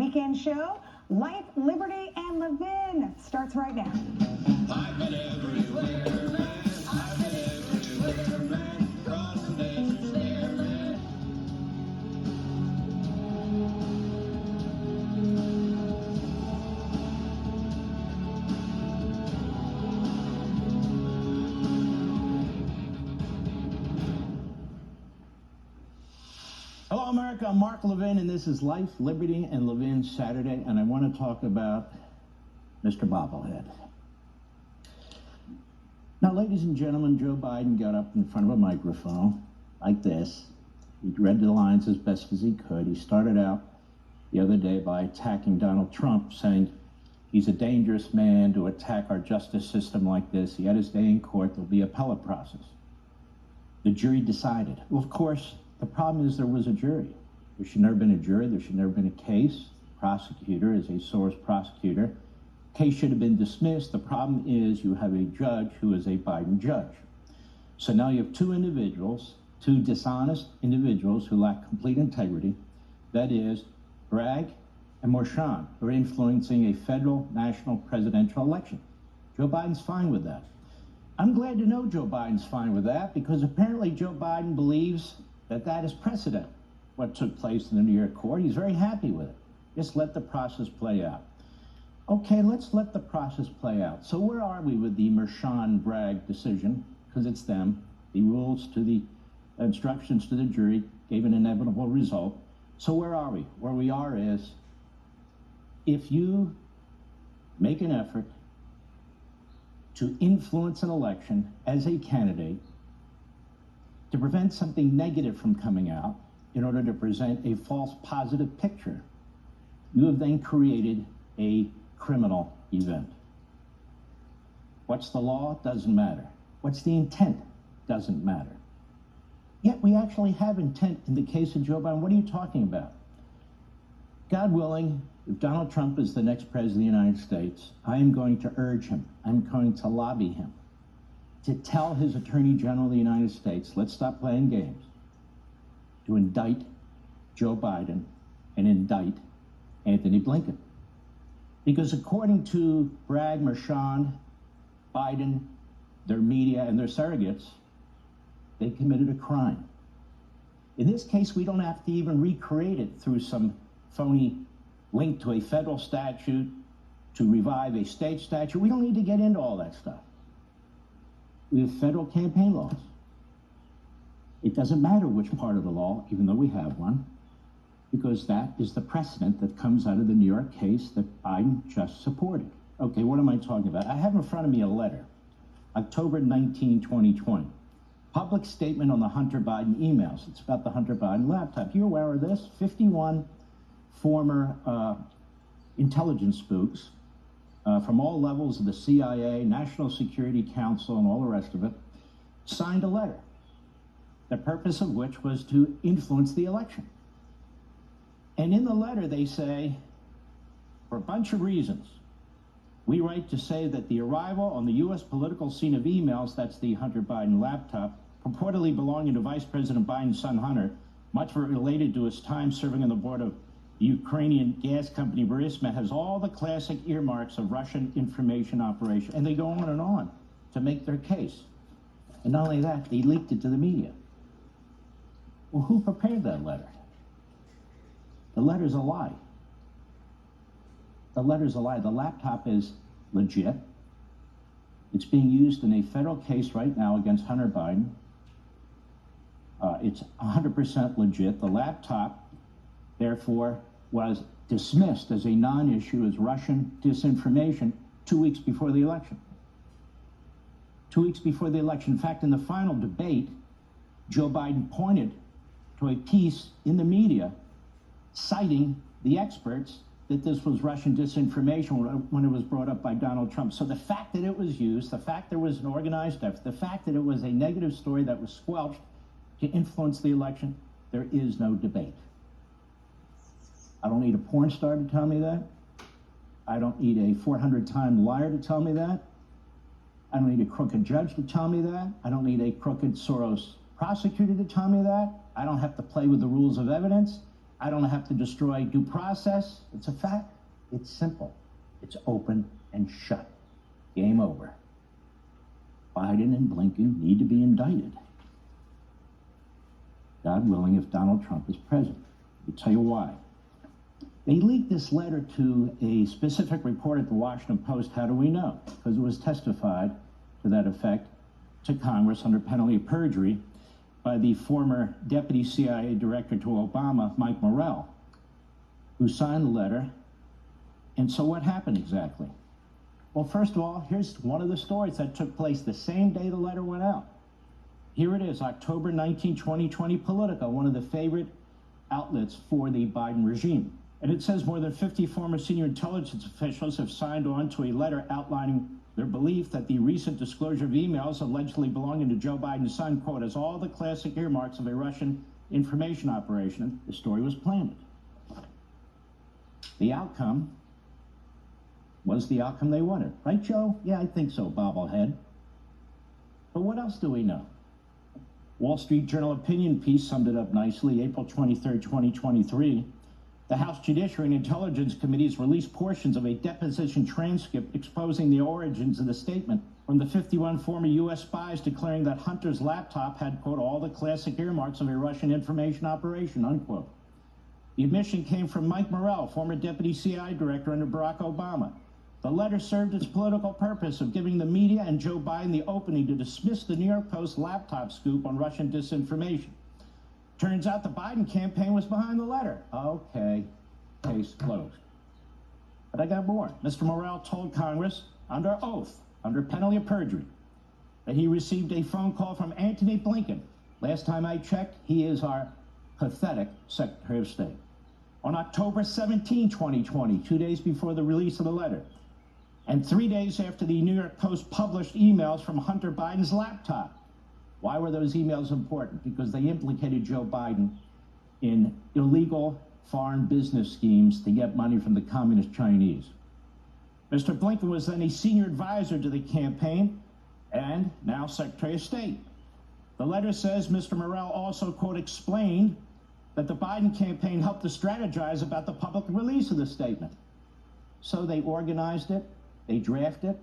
weekend show. Life, Liberty, and Levin starts right now. I've been everywhere, man. I've been everywhere, man. Across the deserts there, man. Hello, America. I'm Mark Levin, and this is Life, Liberty, and Levin Saturday, and I want to talk about Mr. Bobblehead. Now, ladies and gentlemen, Joe Biden got up in front of a microphone like this. He read the lines as best as he could. He started out the other day by attacking Donald Trump, saying he's a dangerous man to attack our justice system like this. He had his day in court. There'll be appellate process. The jury decided. Well, of course, the problem is there was a jury. There should never have been a jury. There should never have been a case. The prosecutor is a source prosecutor. Case should have been dismissed. The problem is you have a judge who is a Biden judge. So now you have two individuals, two dishonest individuals who lack complete integrity. That is, Bragg and Marchand, who are influencing a federal national presidential election. Joe Biden's fine with that. I'm glad to know Joe Biden's fine with that, because apparently Joe Biden believes that is precedent, what took place in the New York court. He's very happy with it. Just let the process play out. Okay, let's let the process play out. So where are we with the Marchand-Bragg decision? Because it's them. The rules to the instructions to the jury gave an inevitable result. So where are we? Where we are is, if you make an effort to influence an election as a candidate, to prevent something negative from coming out in order to present a false positive picture, you have then created a criminal event. What's the law? Doesn't matter. What's the intent? Doesn't matter. Yet we actually have intent in the case of Joe Biden. What are you talking about? God willing, if Donald Trump is the next president of the United States, I am going to urge him, I'm going to lobby him to tell his Attorney General of the United States, let's stop playing games, to indict Joe Biden and indict Anthony Blinken. Because according to Bragg, Marchand, Biden, their media, and their surrogates, they committed a crime. In this case, we don't have to even recreate it through some phony link to a federal statute to revive a state statute. We don't need to get into all that stuff. We have federal campaign laws. It doesn't matter which part of the law, even though we have one, because that is the precedent that comes out of the New York case that Biden just supported. Okay, what am I talking about? I have in front of me a letter, October 19, 2020. Public statement on the Hunter Biden emails. It's about the Hunter Biden laptop. You're aware of this? 51 former intelligence spooks from all levels of the CIA, National Security Council, and all the rest of it, signed a letter, the purpose of which was to influence the election. And in the letter, they say, for a bunch of reasons, we write to say that the arrival on the U.S. political scene of emails, that's the Hunter Biden laptop, purportedly belonging to Vice President Biden's son Hunter, much of it related to his time serving on the board of the Ukrainian gas company Burisma, has all the classic earmarks of Russian information operation. And they go on to make their case. And not only that, they leaked it to the media. Well, who prepared that letter? The letter's a lie. The letter's a lie. The laptop is legit. It's being used in a federal case right now against Hunter Biden. It's 100% legit. The laptop, therefore, was dismissed as a non-issue as Russian disinformation 2 weeks before the election. 2 weeks before the election. In fact, in the final debate, Joe Biden pointed to a piece in the media citing the experts that this was Russian disinformation when it was brought up by Donald Trump. So the fact that it was used, the fact there was an organized effort, the fact that it was a negative story that was squelched to influence the election, there is no debate. I don't need a porn star to tell me that. I don't need a 400-time liar to tell me that. I don't need a crooked judge to tell me that. I don't need a crooked Soros prosecutor to tell me that. I don't have to play with the rules of evidence. I don't have to destroy due process. It's a fact. It's simple. It's open and shut. Game over. Biden and Blinken need to be indicted. God willing, if Donald Trump is president. I'll tell you why. They leaked this letter to a specific report at the Washington Post. How do we know? Because it was testified to that effect to Congress under penalty of perjury by the former deputy CIA director to Obama, Mike Morrell, who signed the letter. And so what happened exactly? Well, first of all, here's one of the stories that took place the same day the letter went out. Here it is, October 19, 2020, Politico, one of the favorite outlets for the Biden regime. And it says more than 50 former senior intelligence officials have signed on to a letter outlining their belief that the recent disclosure of emails allegedly belonging to Joe Biden's son, quote, has all the classic earmarks of a Russian information operation. The story was planted. The outcome was the outcome they wanted. Right, Joe? Yeah, I think so, bobblehead. But what else do we know? Wall Street Journal opinion piece summed it up nicely. April 23, 2023. The House Judiciary and Intelligence Committees released portions of a deposition transcript exposing the origins of the statement from the 51 former U.S. spies declaring that Hunter's laptop had, quote, all the classic earmarks of a Russian information operation, unquote. The admission came from Mike Morrell, former deputy CIA director under Barack Obama. The letter served its political purpose of giving the media and Joe Biden the opening to dismiss the New York Post laptop scoop on Russian disinformation. Turns out the Biden campaign was behind the letter. Okay, case closed. But I got more. Mr. Morrell told Congress under oath, under penalty of perjury, that he received a phone call from Antony Blinken. Last time I checked, he is our pathetic Secretary of State. On October 17, 2020, 2 days before the release of the letter, and 3 days after the New York Post published emails from Hunter Biden's laptop. Why were those emails important? Because they implicated Joe Biden in illegal foreign business schemes to get money from the communist Chinese. Mr. Blinken was then a senior advisor to the campaign and now Secretary of State. The letter says Mr. Morrell also, quote, explained that the Biden campaign helped to strategize about the public release of the statement. So they organized it, they drafted it,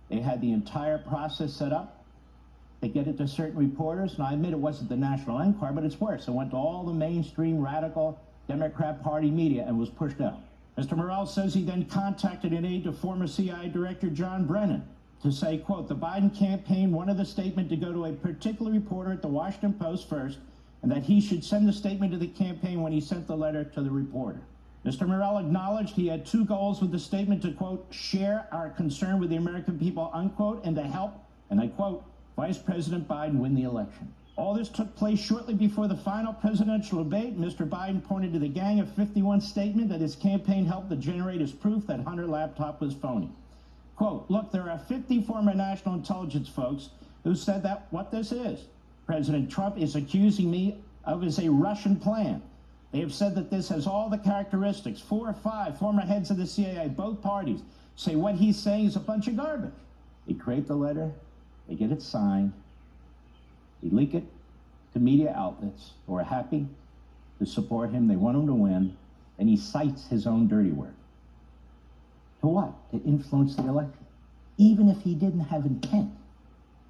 they had the entire process set up. They get it to certain reporters, and I admit it wasn't the National Enquirer, but it's worse. It went to all the mainstream radical Democrat Party media and was pushed out. Mr. Morrell says he then contacted an aide to former CIA Director John Brennan to say, quote, the Biden campaign wanted the statement to go to a particular reporter at the Washington Post first, and that he should send the statement to the campaign when he sent the letter to the reporter. Mr. Morrell acknowledged he had two goals with the statement to, quote, share our concern with the American people, unquote, and to help, and I quote, Vice President Biden win the election. All this took place shortly before the final presidential debate. Mr. Biden pointed to the Gang of 51 statement that his campaign helped to generate as proof that Hunter laptop was phony. Quote, look, there are 50 former national intelligence folks who said that what this is. President Trump is accusing me of is a Russian plan. They have said that this has all the characteristics. 4 or 5 former heads of the CIA, both parties, say what he's saying is a bunch of garbage. They create the letter. They get it signed, they leak it to media outlets who are happy to support him, they want him to win, and he cites his own dirty word. To what? To influence the election. Even if he didn't have intent,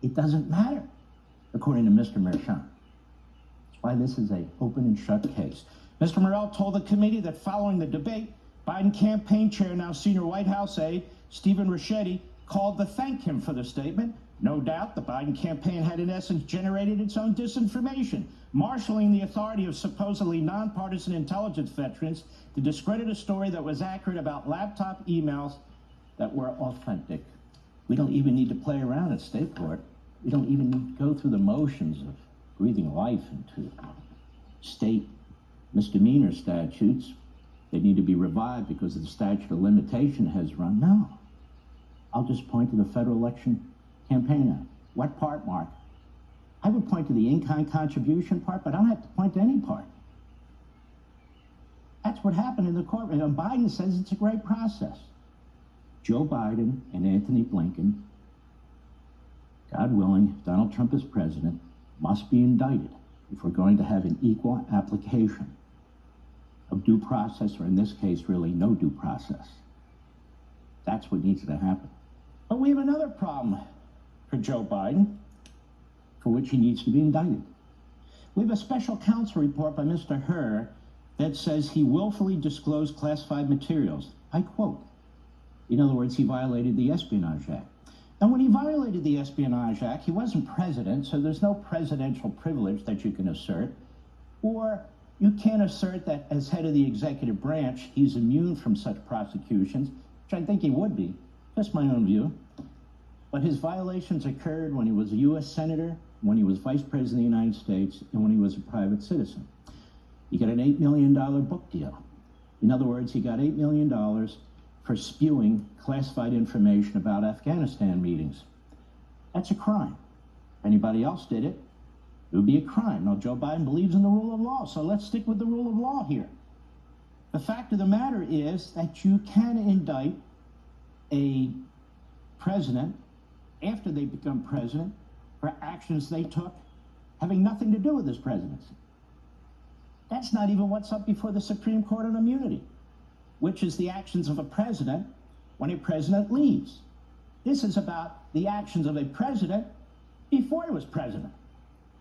it doesn't matter, according to Mr. Merchan. That's why this is an open and shut case. Mr. Morrell told the committee that following the debate, Biden campaign chair, now senior White House aide, Stephen Ricchetti, called to thank him for the statement. No doubt the Biden campaign had in essence generated its own disinformation, marshaling the authority of supposedly nonpartisan intelligence veterans to discredit a story that was accurate about laptop emails that were authentic. We don't even need to play around at state court. We don't even need to go through the motions of breathing life into state misdemeanor statutes. They need to be revived because the statute of limitation has run. No. I'll just point to the Federal Election Campaign Act. What part, Mark? I would point to the in-kind contribution part, but I don't have to point to any part. That's what happened in the courtroom. And Biden says it's a great process. Joe Biden and Antony Blinken, God willing, if Donald Trump is president, must be indicted if we're going to have an equal application of due process, or in this case, really no due process. That's what needs to happen. But we have another problem for Joe Biden, for which he needs to be indicted. We have a special counsel report by Mr. Hur that says he willfully disclosed classified materials. I quote. In other words, he violated the Espionage Act. And when he violated the Espionage Act, he wasn't president, so there's no presidential privilege that you can assert. Or you can't assert that as head of the executive branch, he's immune from such prosecutions, which I think he would be. Just my own view. But his violations occurred when he was a U.S. Senator, when he was Vice President of the United States, and when he was a private citizen. He got an $8 million book deal. In other words, he got $8 million for spewing classified information about Afghanistan meetings. That's a crime. If anybody else did it, it would be a crime. Now, Joe Biden believes in the rule of law, so let's stick with the rule of law here. The fact of the matter is that you can indict a president after they become president for actions they took having nothing to do with his presidency. That's not even what's up before the Supreme Court on immunity, which is the actions of a president when a president leaves. This is about the actions of a president before he was president,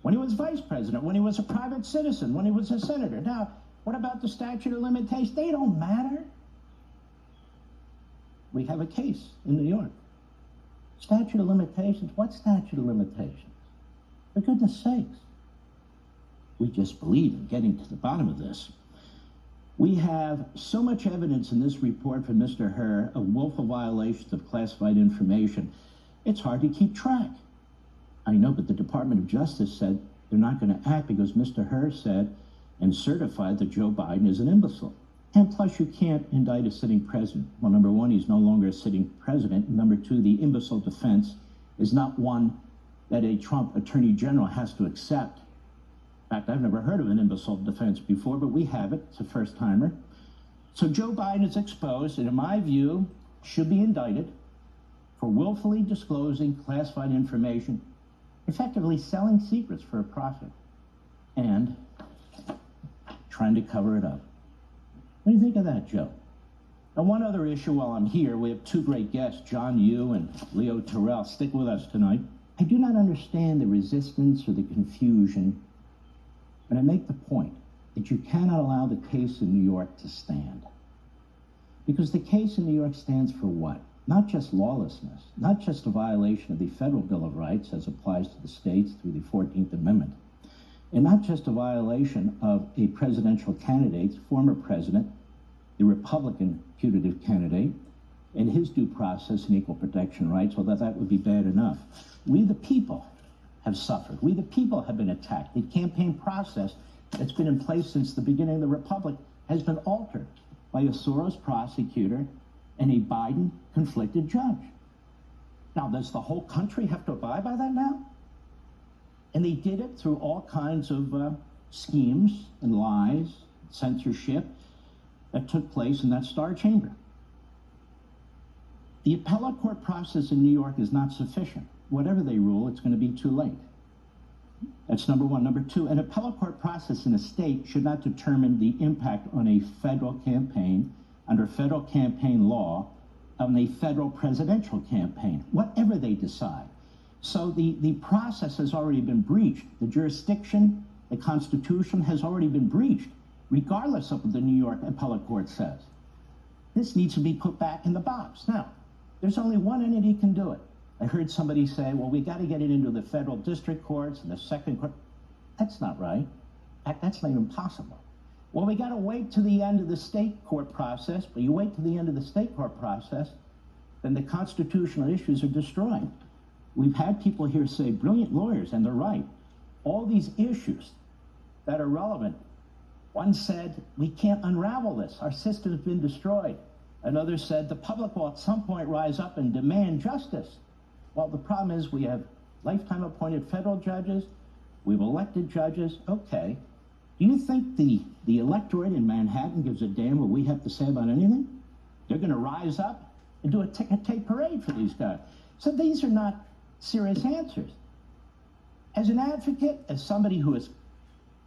when he was vice president, when he was a private citizen, when he was a senator. Now, what about the statute of limitations? They don't matter. We have a case in New York. Statute of limitations? What statute of limitations? For goodness sakes. We just believe in getting to the bottom of this. We have so much evidence in this report from Mr. Hur of willful violations of classified information, it's hard to keep track. I know, but the Department of Justice said they're not going to act because Mr. Hur said and certified that Joe Biden is an imbecile. And plus, you can't indict a sitting president. Well, number one, he's no longer a sitting president. And number two, the imbecile defense is not one that a Trump attorney general has to accept. In fact, I've never heard of an imbecile defense before, but we have it. It's a first-timer. So Joe Biden is exposed, and in my view, should be indicted for willfully disclosing classified information, effectively selling secrets for a profit, and trying to cover it up. What do you think of that, Joe? Now, one other issue while I'm here, we have two great guests, John Yoo and Leo Terrell. Stick with us tonight. I do not understand the resistance or the confusion, but I make the point that you cannot allow the case in New York to stand. Because the case in New York stands for what? Not just lawlessness, not just a violation of the Federal Bill of Rights as applies to the states through the 14th Amendment, and not just a violation of a presidential candidate's former president, the Republican putative candidate, and his due process and equal protection rights, although that would be bad enough. We, the people, have suffered. We, the people, have been attacked. The campaign process that's been in place since the beginning of the Republic has been altered by a Soros prosecutor and a Biden-conflicted judge. Now, does the whole country have to abide by that now? And they did it through all kinds of schemes and lies, censorship that took place in that Star Chamber. The appellate court process in New York is not sufficient. Whatever they rule, it's going to be too late. That's number one. Number two, an appellate court process in a state should not determine the impact on a federal campaign under federal campaign law on a federal presidential campaign, whatever they decide. So the process has already been breached. The jurisdiction, the Constitution has already been breached, regardless of what the New York appellate court says. This needs to be put back in the box. Now, there's only one entity can do it. I heard somebody say, well, we got to get it into the federal district courts and the second court. That's not right. In fact, that's not even possible. Well, we got to wait to the end of the state court process, but you wait to the end of the state court process, then the constitutional issues are destroyed. We've had people here say, brilliant lawyers, and they're right. All these issues that are relevant. One said, we can't unravel this. Our system has been destroyed. Another said, the public will at some point rise up and demand justice. Well, the problem is we have lifetime appointed federal judges. We've elected judges. Okay. Do you think the electorate in Manhattan gives a damn what we have to say about anything? They're going to rise up and do a ticker-tape parade for these guys. So these are not serious answers. As an advocate, as somebody who has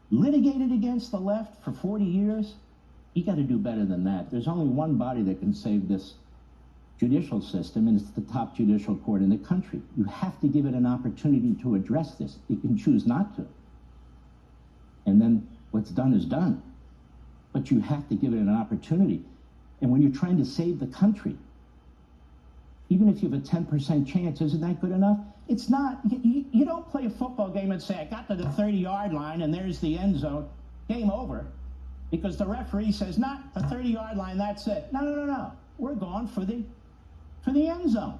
litigated against the left for 40 years, You got to do better than that. There's only one body that can save this judicial system, and it's the top judicial court in the country. You have to give it an opportunity to address this. It can choose not to. And then what's done is done. But you have to give it an opportunity. And when you're trying to save the country, even if you have a 10% chance, isn't that good enough? It's not. You don't play a football game and say, I got to the 30-yard line and there's the end zone. Game over. Because the referee says, not the 30-yard line, that's it. No. We're going for the end zone.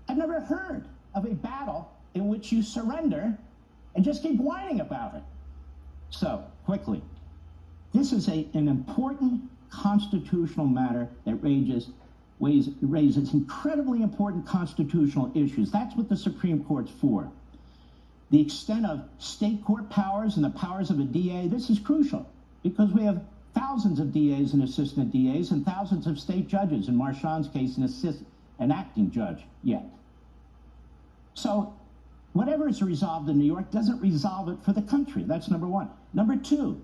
I've never heard of a battle in which you surrender and just keep whining about it. So, quickly, this is an important constitutional matter that raises incredibly important constitutional issues. That's what the Supreme Court's for. The extent of state court powers and the powers of a DA, this is crucial because we have thousands of DAs and assistant DAs and thousands of state judges, in Marchand's case, an acting judge yet. So whatever is resolved in New York doesn't resolve it for the country. That's number one. Number two,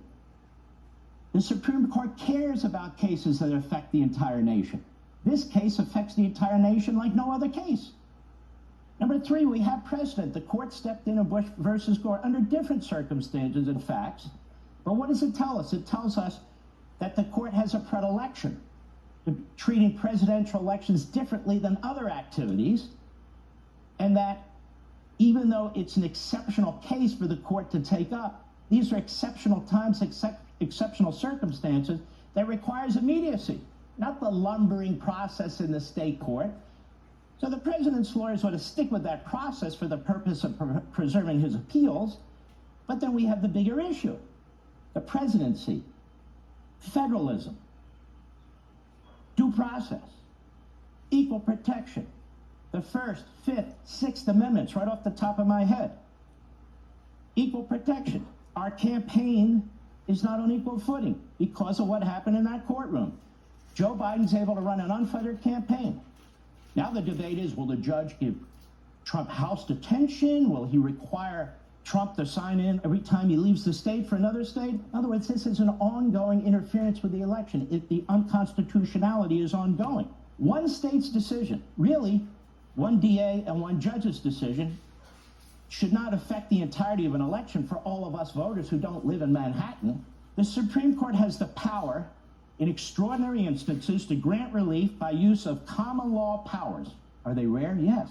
the Supreme Court cares about cases that affect the entire nation. This case affects the entire nation like no other case. Number three, we have precedent. The court stepped in Bush versus Gore under different circumstances and facts. But what does it tell us? It tells us that the court has a predilection to treating presidential elections differently than other activities, and that even though it's an exceptional case for the court to take up, these are exceptional times, exceptional circumstances that requires immediacy, not the lumbering process in the state court. So the president's lawyers want to stick with that process for the purpose of preserving his appeals. But then we have the bigger issue, the presidency, federalism, due process, equal protection, the First, Fifth, Sixth Amendments right off the top of my head. Equal protection. Our campaign is not on equal footing because of what happened in that courtroom. Joe Biden's able to run an unfettered campaign. Now the debate is, will the judge give Trump house detention? Will he require Trump to sign in every time he leaves the state for another state? In other words, this is an ongoing interference with the election. The unconstitutionality is ongoing. One state's decision, really, one DA and one judge's decision, should not affect the entirety of an election for all of us voters who don't live in Manhattan. The Supreme Court has the power in extraordinary instances to grant relief by use of common law powers. Are they rare? Yes.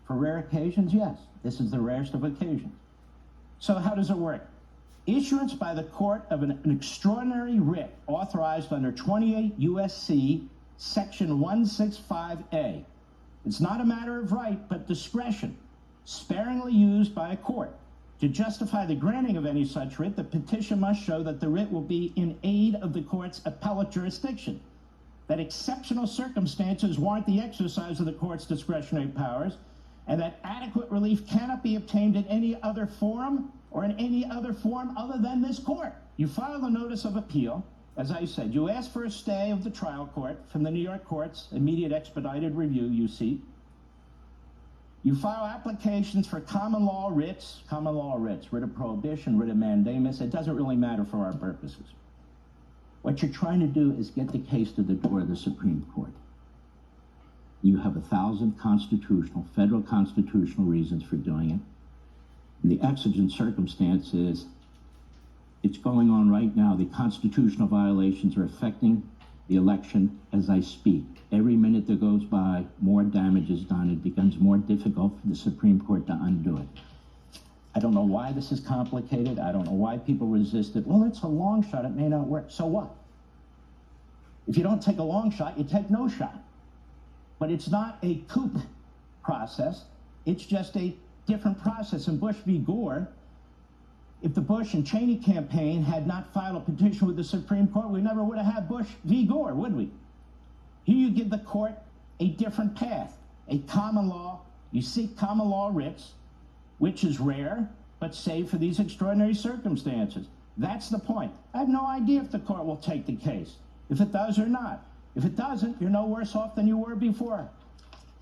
For rare occasions? Yes. This is the rarest of occasions. So how does it work? Issuance by the court of an extraordinary writ authorized under 28 U.S.C. Section 165A. It's not a matter of right, but discretion, sparingly used by a court. To justify the granting of any such writ, the petition must show that the writ will be in aid of the court's appellate jurisdiction, that exceptional circumstances warrant the exercise of the court's discretionary powers, and that adequate relief cannot be obtained in any other forum or in any other form other than this court. You file a notice of appeal. As I said, you ask for a stay of the trial court from the New York court's immediate expedited review, you see. You file applications for common law writs, writ of prohibition, writ of mandamus. It doesn't really matter for our purposes. What you're trying to do is get the case to the door of the Supreme Court. You have 1,000 federal constitutional reasons for doing it. And the exigent circumstance is, it's going on right now. The constitutional violations are affecting the election as I speak. Every minute that goes by, more damage is done. It becomes more difficult for the Supreme Court to undo it. I don't know why this is complicated. I don't know why people resist it. Well, it's a long shot. It may not work. So what? If you don't take a long shot, you take no shot. But it's not a coup process. It's just a different process. In Bush v. Gore, if the Bush and Cheney campaign had not filed a petition with the Supreme Court, we never would have had Bush v. Gore, would we? Here you give the court a different path, a common law. You seek common law writs, which is rare, but saved for these extraordinary circumstances. That's the point. I have no idea if the court will take the case, if it does or not. If it doesn't, you're no worse off than you were before.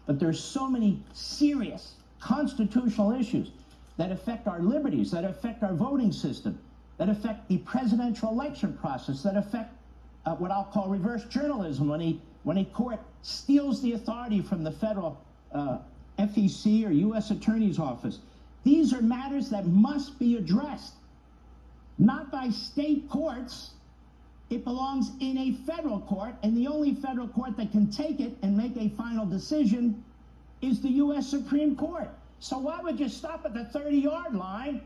But there's so many serious constitutional issues that affect our liberties, that affect our voting system, that affect the presidential election process, that affect what I'll call reverse journalism when a court steals the authority from the federal FEC or U.S. Attorney's Office. These are matters that must be addressed, not by state courts. It belongs in a federal court, and the only federal court that can take it and make a final decision is the U.S. Supreme Court. So why would you stop at the 30-yard line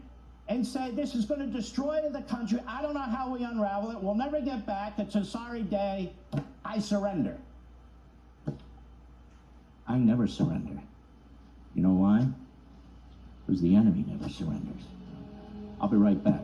and say, this is going to destroy the country? I don't know how we unravel it. We'll never get back. It's a sorry day. I surrender. I never surrender. You know why? Because the enemy never surrenders. I'll be right back.